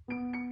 Bueno.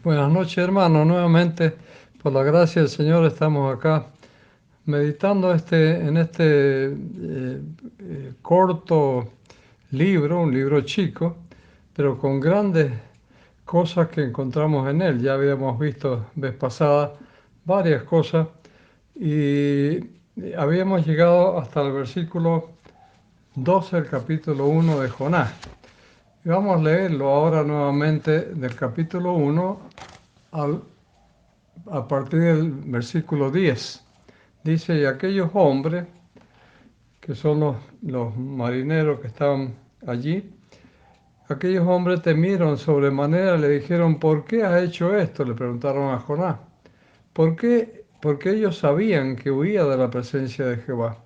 Buenas noches, hermanos. Nuevamente, por la gracia del Señor, estamos acá meditando en este corto libro, un libro chico, pero con grandes cosas que encontramos en él. Ya habíamos visto vez pasada varias cosas y habíamos llegado hasta el versículo 12 del capítulo 1 de Jonás. Y vamos a leerlo ahora nuevamente del capítulo 1 a partir del versículo 10. Dice, y aquellos hombres, que son los marineros que estaban allí, aquellos hombres temieron sobremanera, le dijeron, ¿por qué has hecho esto? Le preguntaron a Jonás. ¿Por qué? Porque ellos sabían que huía de la presencia de Jehová,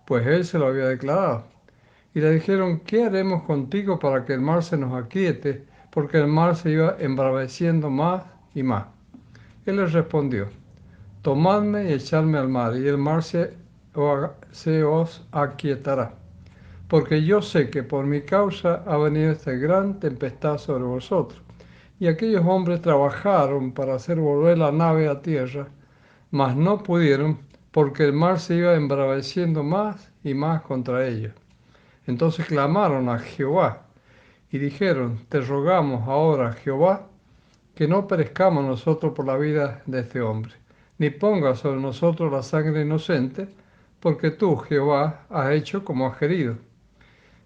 pues él se lo había declarado. Y le dijeron, ¿qué haremos contigo para que el mar se nos aquiete? Porque el mar se iba embraveciendo más y más. Él les respondió, tomadme y echadme al mar, y el mar se os aquietará. Porque yo sé que por mi causa ha venido esta gran tempestad sobre vosotros. Y aquellos hombres trabajaron para hacer volver la nave a tierra, mas no pudieron, porque el mar se iba embraveciendo más y más contra ellos. Entonces clamaron a Jehová y dijeron, te rogamos ahora, Jehová, que no perezcamos nosotros por la vida de este hombre, ni pongas sobre nosotros la sangre inocente, porque tú, Jehová, has hecho como has querido.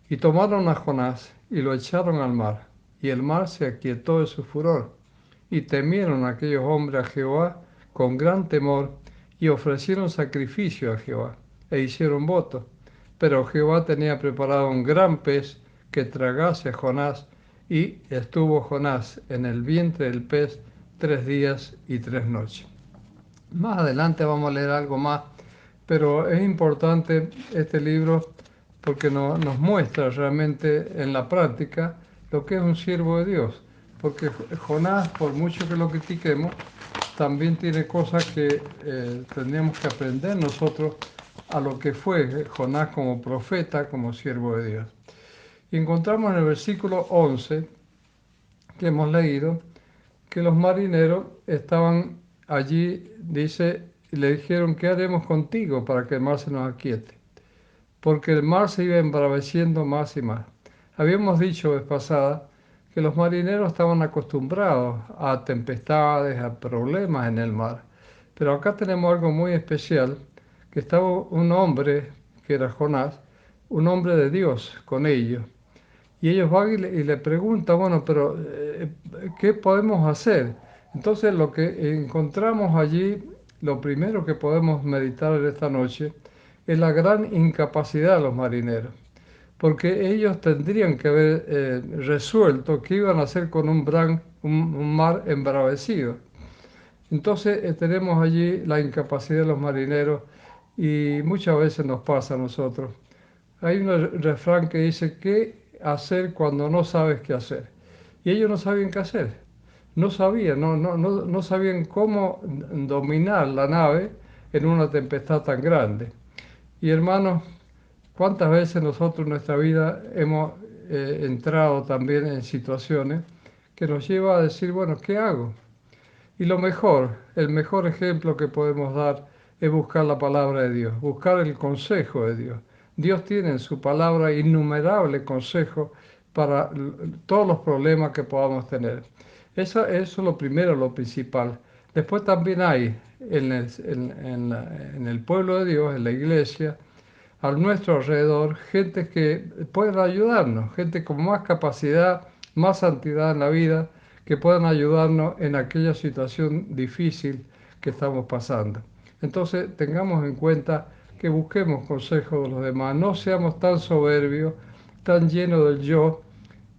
Y tomaron a Jonás y lo echaron al mar, y el mar se aquietó de su furor. Y temieron aquellos hombres a Jehová con gran temor, y ofrecieron sacrificio a Jehová, e hicieron voto. Pero Jehová tenía preparado un gran pez que tragase a Jonás, y estuvo Jonás en el vientre del pez 3 días y 3 noches. Más adelante vamos a leer algo más, pero es importante este libro porque nos muestra realmente en la práctica lo que es un siervo de Dios. Porque Jonás, por mucho que lo critiquemos, también tiene cosas que tendríamos que aprender nosotros a lo que fue Jonás como profeta, como siervo de Dios. Y encontramos en el versículo 11 que hemos leído que los marineros estaban allí, dice, y le dijeron, ¿qué haremos contigo para que el mar se nos aquiete? Porque el mar se iba embraveciendo más y más. Habíamos dicho vez pasada que los marineros estaban acostumbrados a tempestades, a problemas en el mar. Pero acá tenemos algo muy especial, que estaba un hombre, que era Jonás, un hombre de Dios con ellos. Y ellos van y le preguntan, bueno, pero ¿qué podemos hacer? Entonces lo que encontramos allí, lo primero que podemos meditar en esta noche, es la gran incapacidad de los marineros, porque ellos tendrían que haber resuelto qué iban a hacer con un mar embravecido. Entonces tenemos allí la incapacidad de los marineros y muchas veces nos pasa a nosotros. Hay un refrán que dice, ¿qué hacer cuando no sabes qué hacer? Y ellos no sabían qué hacer. No sabían, no sabían cómo dominar la nave en una tempestad tan grande. Y hermanos, ¿cuántas veces nosotros en nuestra vida hemos entrado también en situaciones que nos lleva a decir, bueno, ¿qué hago? Y el mejor ejemplo que podemos dar es buscar la palabra de Dios, buscar el consejo de Dios. Dios tiene en su palabra innumerables consejos para todos los problemas que podamos tener. Eso es lo primero, lo principal. Después también hay en el pueblo de Dios, en la iglesia, a nuestro alrededor, gente que pueden ayudarnos, gente con más capacidad, más santidad en la vida, que puedan ayudarnos en aquella situación difícil que estamos pasando. Entonces, tengamos en cuenta que busquemos consejos de los demás, no seamos tan soberbios, tan llenos del yo,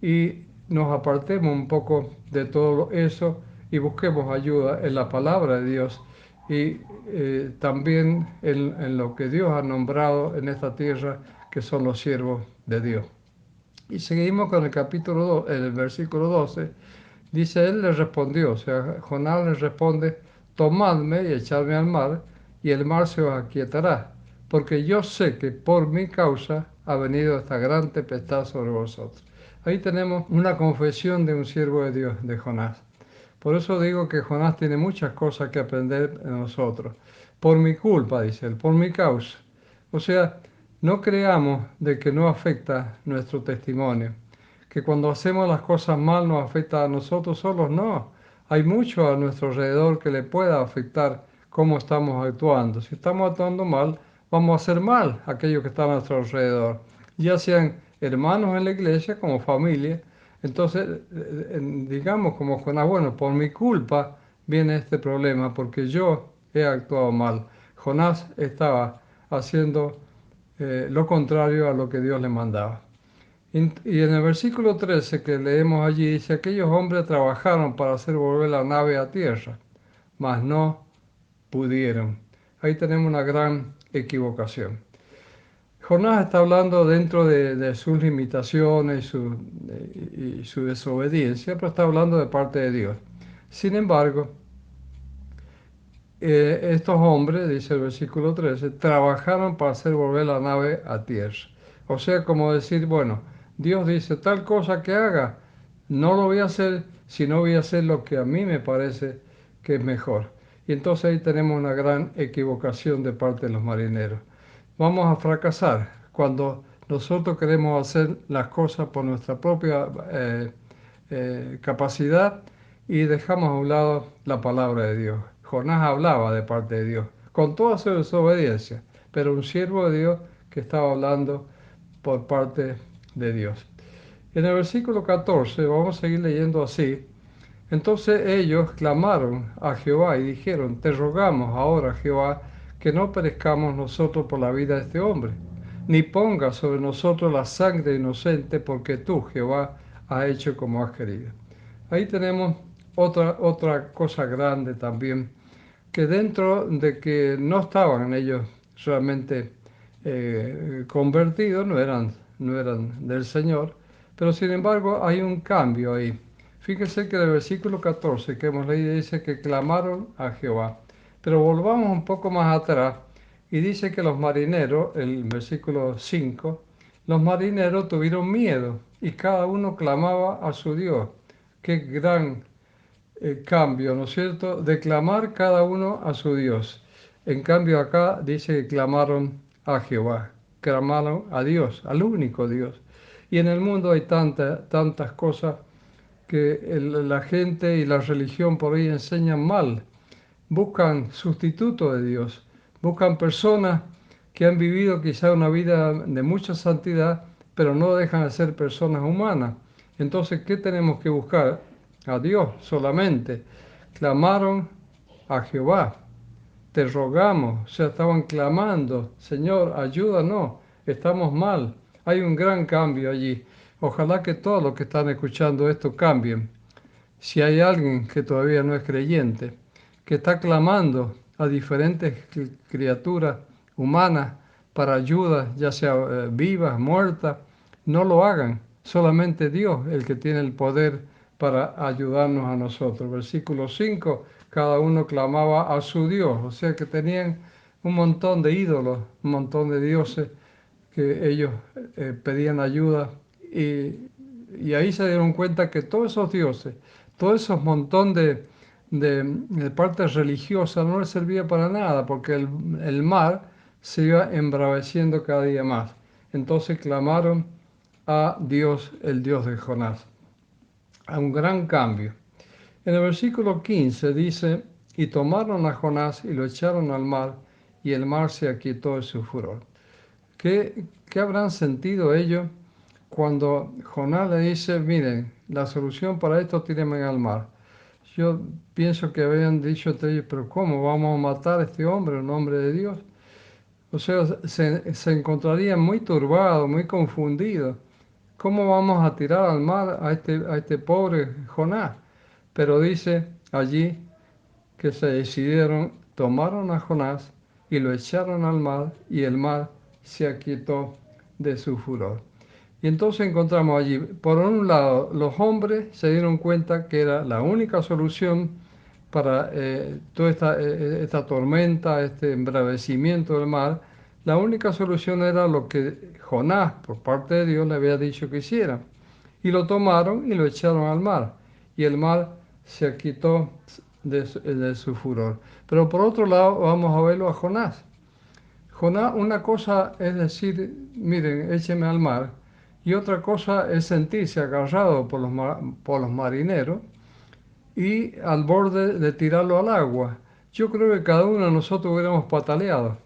y nos apartemos un poco de todo eso y busquemos ayuda en la palabra de Dios y también en lo que Dios ha nombrado en esta tierra, que son los siervos de Dios. Y seguimos con el capítulo 2, el versículo 12. Dice, él le respondió, o sea, Jonás le responde, tomadme y echadme al mar, y el mar se os aquietará, porque yo sé que por mi causa ha venido esta gran tempestad sobre vosotros. Ahí tenemos una confesión de un siervo de Dios, de Jonás. Por eso digo que Jonás tiene muchas cosas que aprender de nosotros. Por mi culpa, dice él, por mi causa. O sea, no creamos de que no afecta nuestro testimonio, que cuando hacemos las cosas mal nos afecta a nosotros solos, no. Hay mucho a nuestro alrededor que le pueda afectar cómo estamos actuando. Si estamos actuando mal, vamos a hacer mal a aquellos que están a nuestro alrededor, ya sean hermanos en la iglesia como familia. Entonces, digamos como Jonás, bueno, por mi culpa viene este problema, porque yo he actuado mal. Jonás estaba haciendo lo contrario a lo que Dios le mandaba. Y en el versículo 13 que leemos allí dice, aquellos hombres trabajaron para hacer volver la nave a tierra, mas no pudieron. Ahí tenemos una gran equivocación. Jonás está hablando dentro de sus limitaciones y su desobediencia, pero está hablando de parte de Dios. Sin embargo, estos hombres, dice el versículo 13, trabajaron para hacer volver la nave a tierra. O sea, como decir, bueno, Dios dice tal cosa que haga, no lo voy a hacer, sino voy a hacer lo que a mí me parece que es mejor. Y entonces ahí tenemos una gran equivocación de parte de los marineros. Vamos a fracasar cuando nosotros queremos hacer las cosas por nuestra propia capacidad y dejamos a un lado la palabra de Dios. Jonás hablaba de parte de Dios, con toda su desobediencia, pero un siervo de Dios que estaba hablando por parte de Dios. En el versículo 14, vamos a seguir leyendo así. Entonces ellos clamaron a Jehová y dijeron, te rogamos ahora, Jehová, que no perezcamos nosotros por la vida de este hombre, ni pongas sobre nosotros la sangre inocente, porque tú, Jehová, has hecho como has querido. Ahí tenemos otra cosa grande también, que dentro de que no estaban ellos realmente convertidos, no eran del Señor, pero sin embargo hay un cambio ahí. Fíjese que en el versículo 14 que hemos leído dice que clamaron a Jehová. Pero volvamos un poco más atrás y dice que los marineros, el versículo 5, los marineros tuvieron miedo y cada uno clamaba a su Dios. Qué gran cambio, ¿no es cierto? De clamar cada uno a su Dios. En cambio acá dice que clamaron a Jehová, clamaron a Dios, al único Dios. Y en el mundo hay tantas cosas que la gente y la religión por ahí enseñan mal. Buscan sustitutos de Dios, buscan personas que han vivido quizá una vida de mucha santidad, pero no dejan de ser personas humanas. Entonces, ¿qué tenemos que buscar? A Dios solamente. Clamaron a Jehová, te rogamos, o sea, estaban clamando, Señor, ayúdanos, estamos mal. Hay un gran cambio allí. Ojalá que todos los que están escuchando esto cambien. Si hay alguien que todavía no es creyente, que está clamando a diferentes criaturas humanas para ayuda, ya sea vivas, muertas, no lo hagan. Solamente Dios, el que tiene el poder para ayudarnos a nosotros. Versículo 5, cada uno clamaba a su Dios, o sea que tenían un montón de ídolos, un montón de dioses que ellos pedían ayuda y ahí se dieron cuenta que todos esos dioses, todos esos montón de partes religiosas no les servía para nada porque el mar se iba embraveciendo cada día más. entonces clamaron a Dios, el Dios de Jonás, a un gran cambio. En el versículo 15 dice, y tomaron a Jonás y lo echaron al mar, y el mar se aquietó de su furor. ¿Qué habrán sentido ellos cuando Jonás le dice, miren, la solución para esto, tírenme al mar? Yo pienso que habían dicho entre ellos, pero ¿cómo vamos a matar a este hombre, un hombre de Dios? O sea, se encontrarían muy turbados, muy confundidos. ¿Cómo vamos a tirar al mar a este pobre Jonás? Pero dice allí que se decidieron, tomaron a Jonás y lo echaron al mar, y el mar se aquietó de su furor. Y entonces encontramos allí, por un lado, los hombres se dieron cuenta que era la única solución para toda esta tormenta, este embravecimiento del mar. La única solución era lo que Jonás, por parte de Dios, le había dicho que hiciera. Y lo tomaron y lo echaron al mar. Y el mar se quitó de su furor. Pero por otro lado, vamos a verlo a Jonás. Jonás, una cosa es decir, miren, écheme al mar, y otra cosa es sentirse agarrado por los marineros y al borde de tirarlo al agua. Yo creo que cada uno de nosotros hubiéramos pataleado.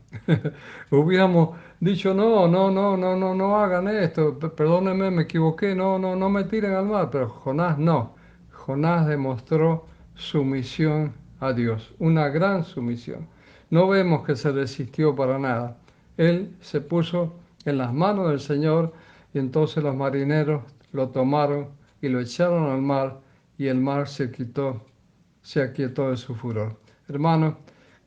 Hubiéramos dicho, no, no, no, no, no, no hagan esto, perdónenme, me equivoqué, no, no, no me tiren al mar. Pero Jonás no. Jonás demostró sumisión a Dios, una gran sumisión. No vemos que se resistió para nada. Él se puso en las manos del Señor, y entonces los marineros lo tomaron y lo echaron al mar, y el mar se aquietó de su furor. Hermanos,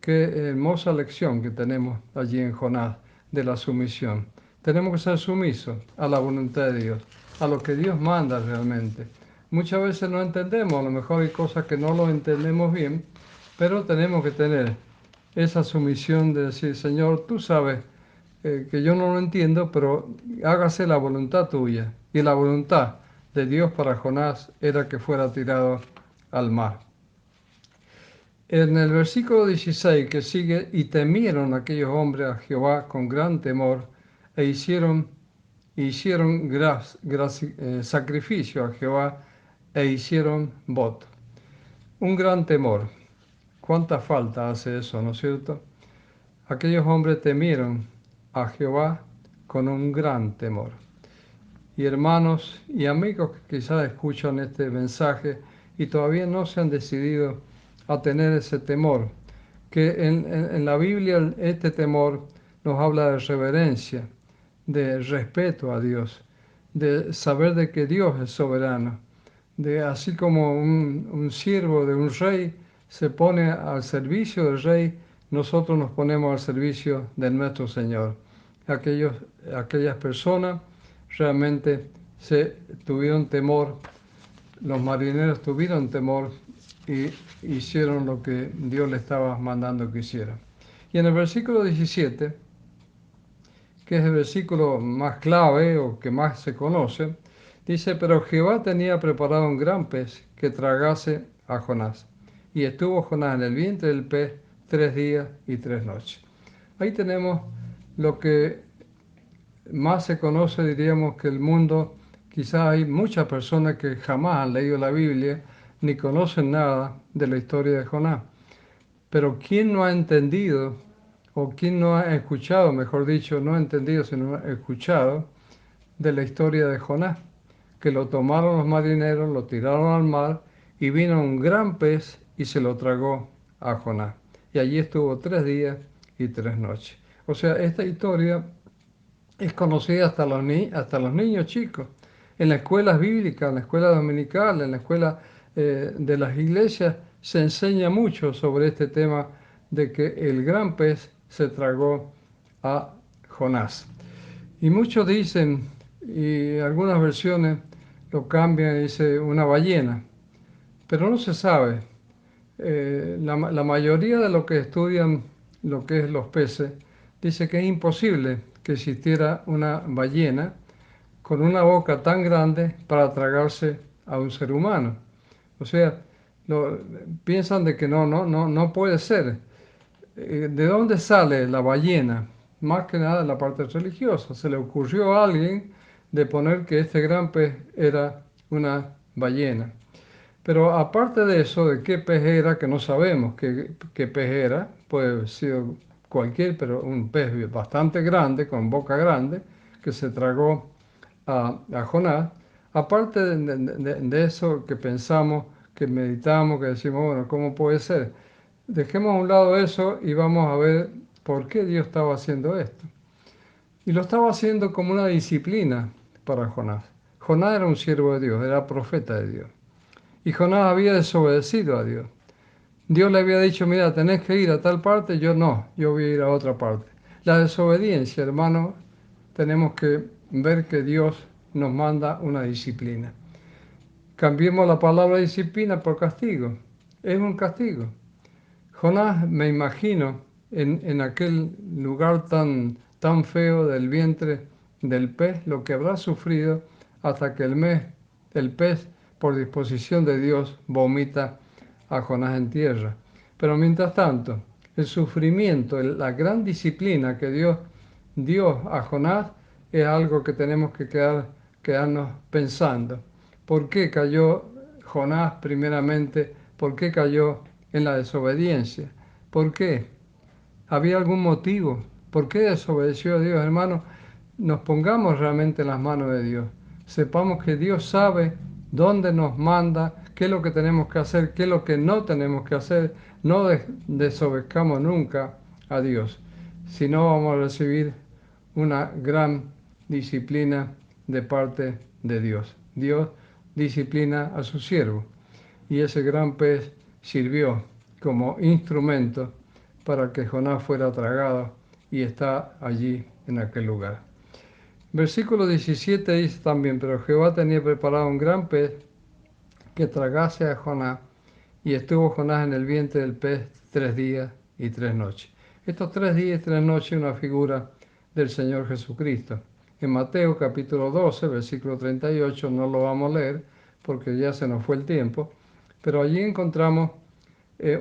qué hermosa lección que tenemos allí en Jonás de la sumisión. Tenemos que ser sumisos a la voluntad de Dios, a lo que Dios manda realmente. Muchas veces no entendemos, a lo mejor hay cosas que no lo entendemos bien, pero tenemos que tener esa sumisión de decir, Señor, tú sabes que yo no lo entiendo, pero hágase la voluntad tuya. Y la voluntad de Dios para Jonás era que fuera tirado al mar. En el versículo 16 que sigue, y temieron aquellos hombres a Jehová con gran temor, e hicieron sacrificio a Jehová, e hicieron voto. Un gran temor. ¿Cuánta falta hace eso, no es cierto? Aquellos hombres temieron a Jehová con un gran temor. Y hermanos y amigos que quizás escuchan este mensaje y todavía no se han decidido a tener ese temor, que en la Biblia este temor nos habla de reverencia, de respeto a Dios, de saber de que Dios es soberano, de así como un siervo de un rey se pone al servicio del rey, nosotros nos ponemos al servicio de nuestro Señor. Aquellas personas realmente tuvieron temor, los marineros tuvieron temor y hicieron lo que Dios les estaba mandando que hicieran. Y en el versículo 17, que es el versículo más clave o que más se conoce, dice, pero Jehová tenía preparado un gran pez que tragase a Jonás. Y estuvo Jonás en el vientre del pez 3 días y 3 noches. Ahí tenemos lo que más se conoce, diríamos, que el mundo. Quizás hay muchas personas que jamás han leído la Biblia ni conocen nada de la historia de Jonás. Pero ¿quién no ha entendido, o quién no ha escuchado, mejor dicho, no ha entendido, sino ha escuchado de la historia de Jonás? Que lo tomaron los marineros, lo tiraron al mar y vino un gran pez y se lo tragó a Jonás. Y allí estuvo 3 días y 3 noches. O sea, esta historia es conocida hasta los niños chicos. En las escuelas bíblicas, en la escuela dominical, en la escuela de las iglesias, se enseña mucho sobre este tema de que el gran pez se tragó a Jonás. Y muchos dicen, y algunas versiones lo cambian y dice una ballena, pero no se sabe. La mayoría de los que estudian lo que es los peces dice que es imposible que existiera una ballena con una boca tan grande para tragarse a un ser humano. O sea, piensan de que no puede ser. ¿De dónde sale la ballena? más que nada la parte religiosa. Se le ocurrió a alguien de poner que este gran pez era una ballena. Pero aparte de eso, de qué pez era, que no sabemos qué pez era, puede haber sido cualquier, pero un pez bastante grande, con boca grande, que se tragó a Jonás. Aparte de eso que pensamos, que meditamos, que decimos, bueno, ¿cómo puede ser? Dejemos a un lado eso y vamos a ver por qué Dios estaba haciendo esto. Y lo estaba haciendo como una disciplina para Jonás. Jonás era un siervo de Dios, era profeta de Dios. Y Jonás había desobedecido a Dios. Dios le había dicho, mira, tenés que ir a tal parte, yo no, yo voy a ir a otra parte. La desobediencia, hermano, tenemos que ver que Dios nos manda una disciplina. Cambiemos la palabra disciplina por castigo. Es un castigo. Jonás, me imagino, en aquel lugar tan feo del vientre del pez, lo que habrá sufrido hasta que el pez, por disposición de Dios, vomita a Jonás en tierra. Pero mientras tanto, el sufrimiento, la gran disciplina que Dios dio a Jonás es algo que tenemos que quedarnos pensando. ¿Por qué cayó Jonás primeramente? ¿Por qué cayó en la desobediencia? ¿Por qué? ¿Había algún motivo? ¿Por qué desobedeció a Dios, hermano? Nos pongamos realmente en las manos de Dios. Sepamos que Dios sabe dónde nos manda, qué es lo que tenemos que hacer, qué es lo que no tenemos que hacer. No desobedezcamos nunca a Dios, si no vamos a recibir una gran disciplina de parte de Dios. Dios disciplina a su siervo y ese gran pez sirvió como instrumento para que Jonás fuera tragado y está allí en aquel lugar. Versículo 17 dice también, pero Jehová tenía preparado un gran pez que tragase a Jonás, y estuvo Jonás en el vientre del pez 3 días y 3 noches. Estos 3 días y 3 noches es una figura del Señor Jesucristo. En Mateo capítulo 12, versículo 38, no lo vamos a leer porque ya se nos fue el tiempo, pero allí encontramos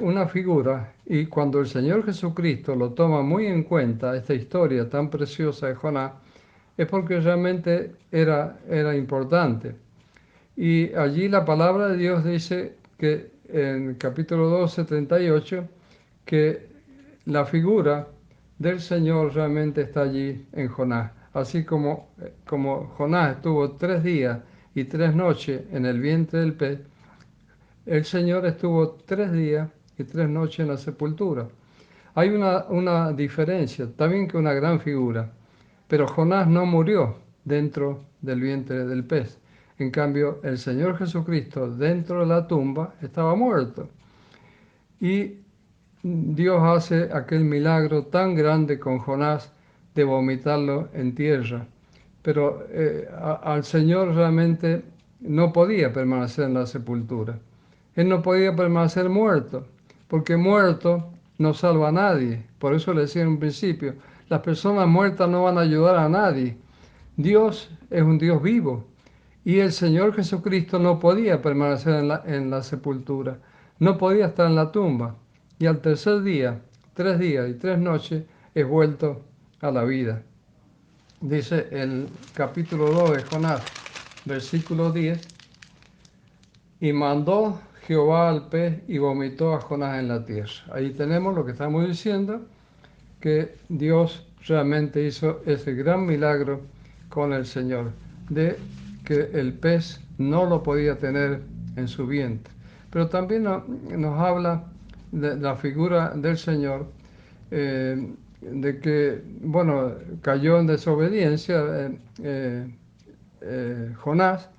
una figura, y cuando el Señor Jesucristo lo toma muy en cuenta, esta historia tan preciosa de Jonás, es porque realmente era importante. Y allí la palabra de Dios dice que en capítulo 12, 38, que la figura del Señor realmente está allí en Jonás. Así como Jonás estuvo 3 días y 3 noches en el vientre del pez, el Señor estuvo 3 días y 3 noches en la sepultura. Hay una diferencia, también que una gran figura, pero Jonás no murió dentro del vientre del pez. En cambio, el Señor Jesucristo dentro de la tumba estaba muerto. Y Dios hace aquel milagro tan grande con Jonás de vomitarlo en tierra. Pero al Señor realmente no podía permanecer en la sepultura. Él no podía permanecer muerto, porque muerto no salva a nadie. Por eso le decía en un principio, las personas muertas no van a ayudar a nadie. Dios es un Dios vivo y el Señor Jesucristo no podía permanecer en la sepultura, no podía estar en la tumba. Y al tercer día, 3 días y 3 noches, es vuelto a la vida. Dice el capítulo 2 de Jonás, versículo 10, y mandó Jehová al pez y vomitó a Jonás en la tierra. Ahí tenemos lo que estamos diciendo, que Dios realmente hizo ese gran milagro con el Señor, de que el pez no lo podía tener en su vientre. Pero también nos habla de la figura del Señor, de que, bueno, cayó en desobediencia Jonás,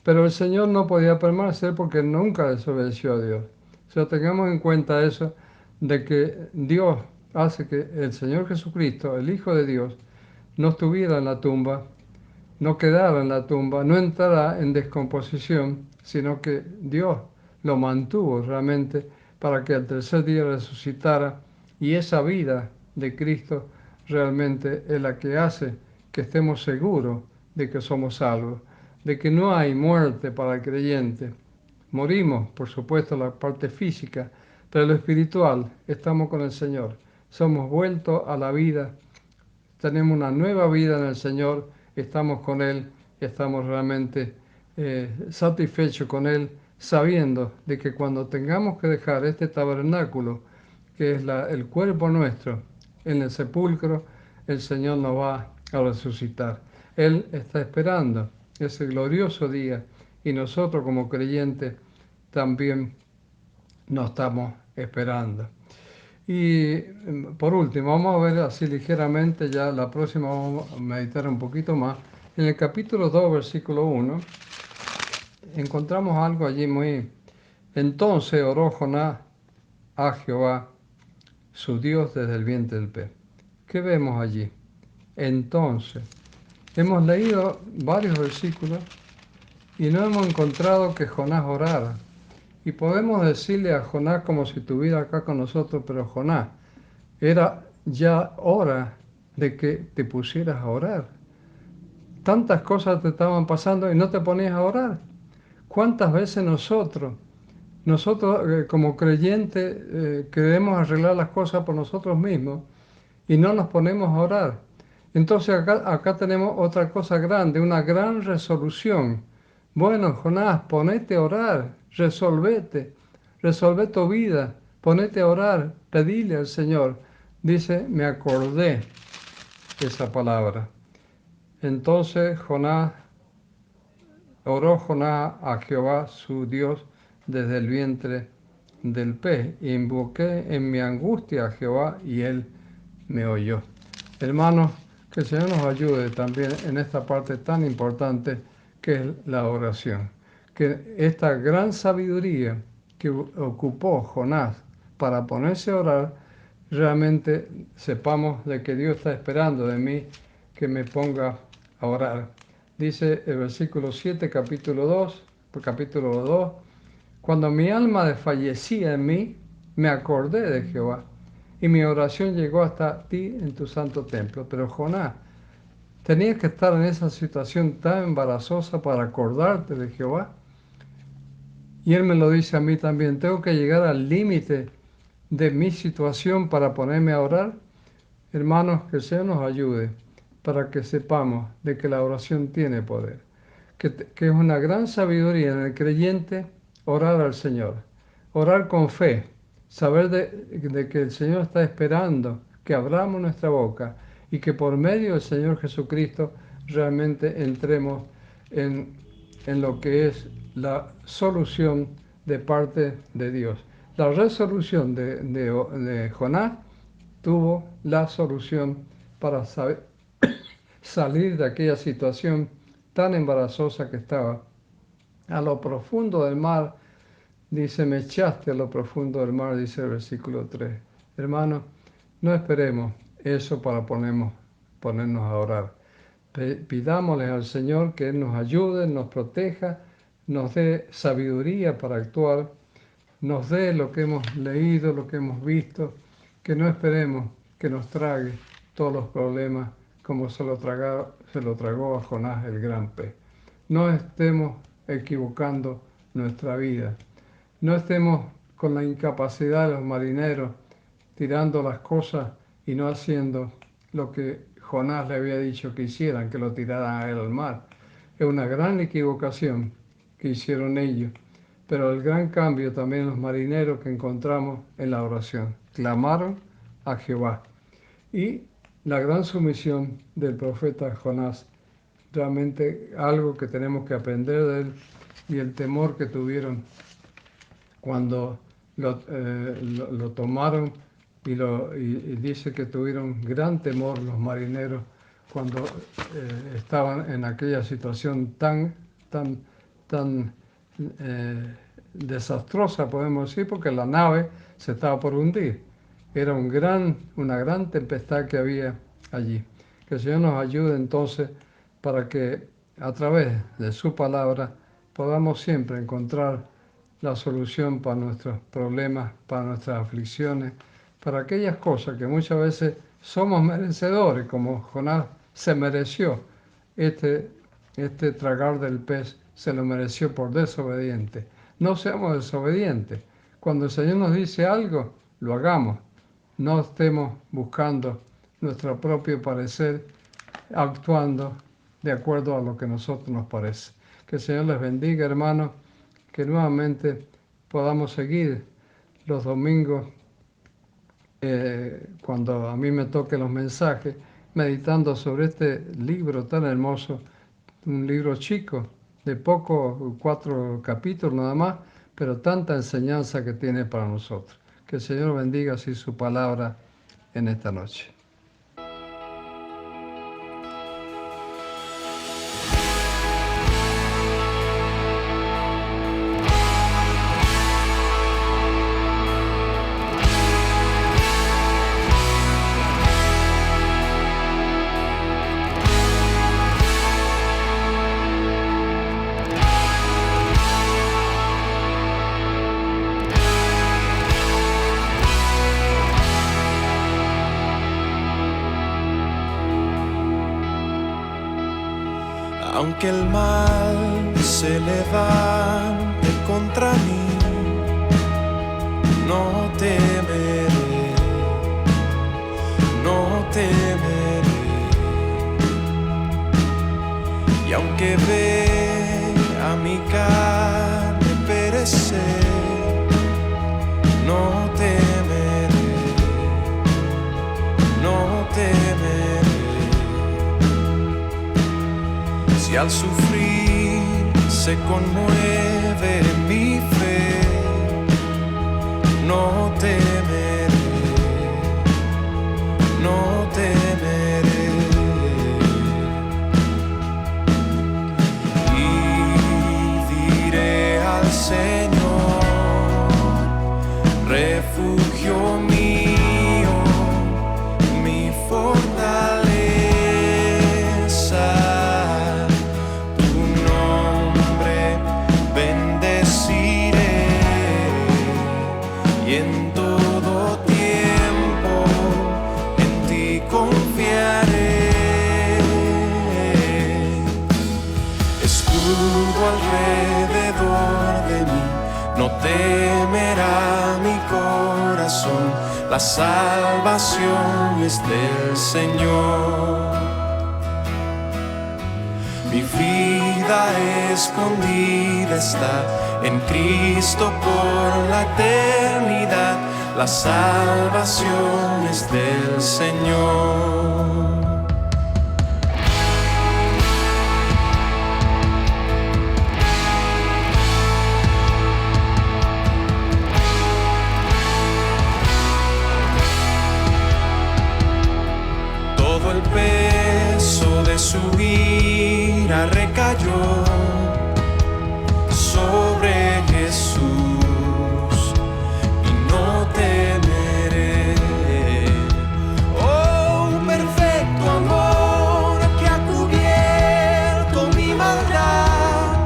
pero el Señor no podía permanecer porque nunca desobedeció a Dios. O sea, tengamos en cuenta eso, de que Dios hace que el Señor Jesucristo, el Hijo de Dios, no estuviera en la tumba, no quedara en la tumba, no entrara en descomposición, sino que Dios lo mantuvo realmente para que al tercer día resucitara, y esa vida de Cristo realmente es la que hace que estemos seguros de que somos salvos, de que no hay muerte para el creyente. Morimos, por supuesto, la parte física, pero lo espiritual, estamos con el Señor. Somos vueltos a la vida tenemos una nueva vida en el Señor, estamos con Él, estamos realmente satisfechos con Él, sabiendo de que cuando tengamos que dejar este tabernáculo, que es el cuerpo nuestro, en el sepulcro, el Señor nos va a resucitar. Él está esperando ese glorioso día y nosotros como creyentes también nos estamos esperando. Y por último, vamos a ver así ligeramente, ya la próxima vamos a meditar un poquito más. En el capítulo 2, versículo 1, encontramos algo allí muy... Entonces oró Jonás a Jehová, su Dios, desde el vientre del pez. ¿Qué vemos allí? Entonces, hemos leído varios versículos y no hemos encontrado que Jonás orara. Y podemos decirle a Jonás como si estuviera acá con nosotros, pero Jonás, era ya hora de que te pusieras a orar. Tantas cosas te estaban pasando y no te ponías a orar. ¿Cuántas veces nosotros como creyentes queremos arreglar las cosas por nosotros mismos y no nos ponemos a orar? Entonces acá tenemos otra cosa grande, una gran resolución. Bueno, Jonás, ponete a orar, resolve tu vida, ponete a orar, pedile al Señor. Dice, me acordé esa palabra. Entonces oró Jonás a Jehová su Dios desde el vientre del pez. Invoqué en mi angustia a Jehová y él me oyó. Hermanos, que el Señor nos ayude también en esta parte tan importante que es la oración. Que esta gran sabiduría que ocupó Jonás para ponerse a orar, realmente sepamos de que Dios está esperando de mí que me ponga a orar. Dice el versículo 7, capítulo 2, cuando mi alma desfallecía en mí, me acordé de Jehová, y mi oración llegó hasta ti en tu santo templo. Pero Jonás, tenías que estar en esa situación tan embarazosa para acordarte de Jehová. Y él me lo dice a mí también, tengo que llegar al límite de mi situación para ponerme a orar. Hermanos, que el Señor nos ayude para que sepamos de que la oración tiene poder, que es una gran sabiduría en el creyente orar al Señor, orar con fe, saber de que el Señor está esperando que abramos nuestra boca y que por medio del Señor Jesucristo realmente entremos en lo que es la solución de parte de Dios. La resolución de Jonás tuvo la solución para salir de aquella situación tan embarazosa que estaba. A lo profundo del mar, dice, me echaste a lo profundo del mar, dice el versículo 3. Hermanos, no esperemos eso para ponernos a orar. Pidámosle al Señor que Él nos ayude, nos proteja, nos dé sabiduría para actuar, nos dé lo que hemos leído, lo que hemos visto, que no esperemos que nos trague todos los problemas como se lo tragó a Jonás el gran pez. No estemos equivocando nuestra vida. No estemos con la incapacidad de los marineros tirando las cosas y no haciendo lo que Jonás le había dicho que hicieran, que lo tiraran a él al mar. Es una gran equivocación que hicieron ellos, pero el gran cambio también los marineros que encontramos en la oración. Clamaron a Jehová. Y la gran sumisión del profeta Jonás, realmente algo que tenemos que aprender de él, y el temor que tuvieron cuando lo tomaron y dice que tuvieron gran temor los marineros cuando estaban en aquella situación tan desastrosa, podemos decir, porque la nave se estaba por hundir. Era una gran tempestad que había allí. Que el Señor nos ayude entonces para que a través de su palabra podamos siempre encontrar la solución para nuestros problemas, para nuestras aflicciones, para aquellas cosas que muchas veces somos merecedores, como Jonás se mereció. Este tragar del pez se lo mereció por desobediente. No seamos desobedientes. Cuando el Señor nos dice algo, lo hagamos. No estemos buscando nuestro propio parecer, actuando de acuerdo a lo que a nosotros nos parece. Que el Señor les bendiga, hermanos, que nuevamente podamos seguir los domingos, cuando a mí me toquen los mensajes, meditando sobre este libro tan hermoso, un libro chico, de poco, 4 capítulos nada más, pero tanta enseñanza que tiene para nosotros. Que el Señor bendiga así su palabra en esta noche. Aunque el mal se levante contra mí, no temeré, no temeré. Y aunque vea mi carne perecer, no temeré, no temeré. Si al sufrir se conmueve mi fe, no temeré, no temeré. Y diré al Señor, refugio mío, mi fortaleza. Alrededor de mí, no temerá mi corazón, la salvación es del Señor. Mi vida escondida está en Cristo por la eternidad, la salvación es del Señor. El peso de su ira recayó sobre Jesús y no temeré. Oh, perfecto amor que ha cubierto mi maldad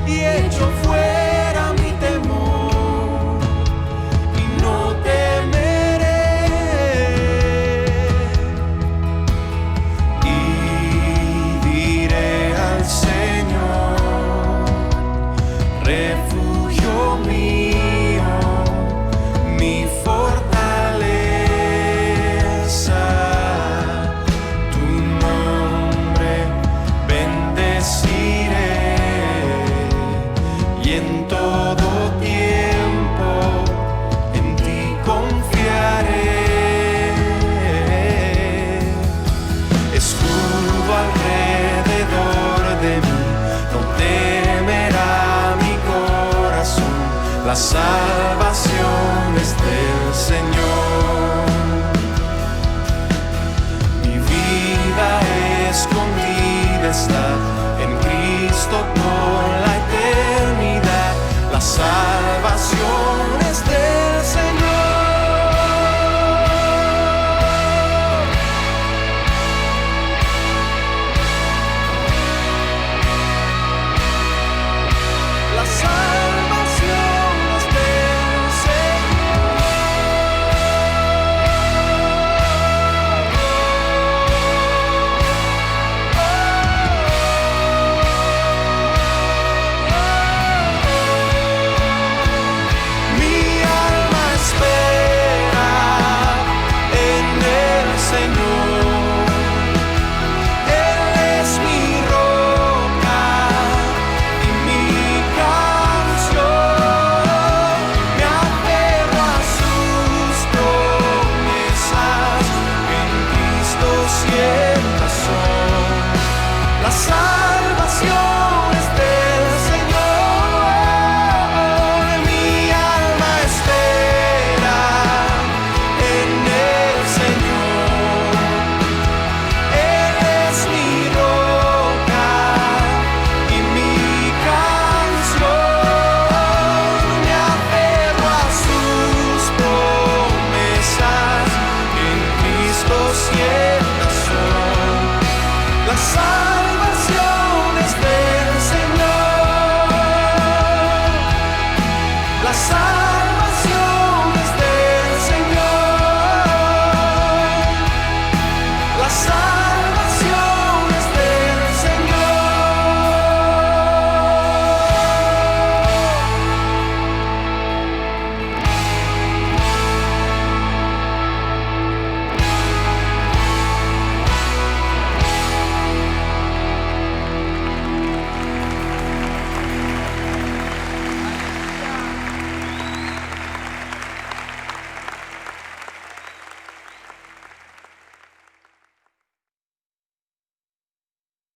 y hecho fuera mi temor y no temeré. Refugio mío, mi fortaleza, tu nombre bendeciré y en todo tiempo en ti confiaré. Escudo alrededor de mí, no temerá mi corazón, la salvación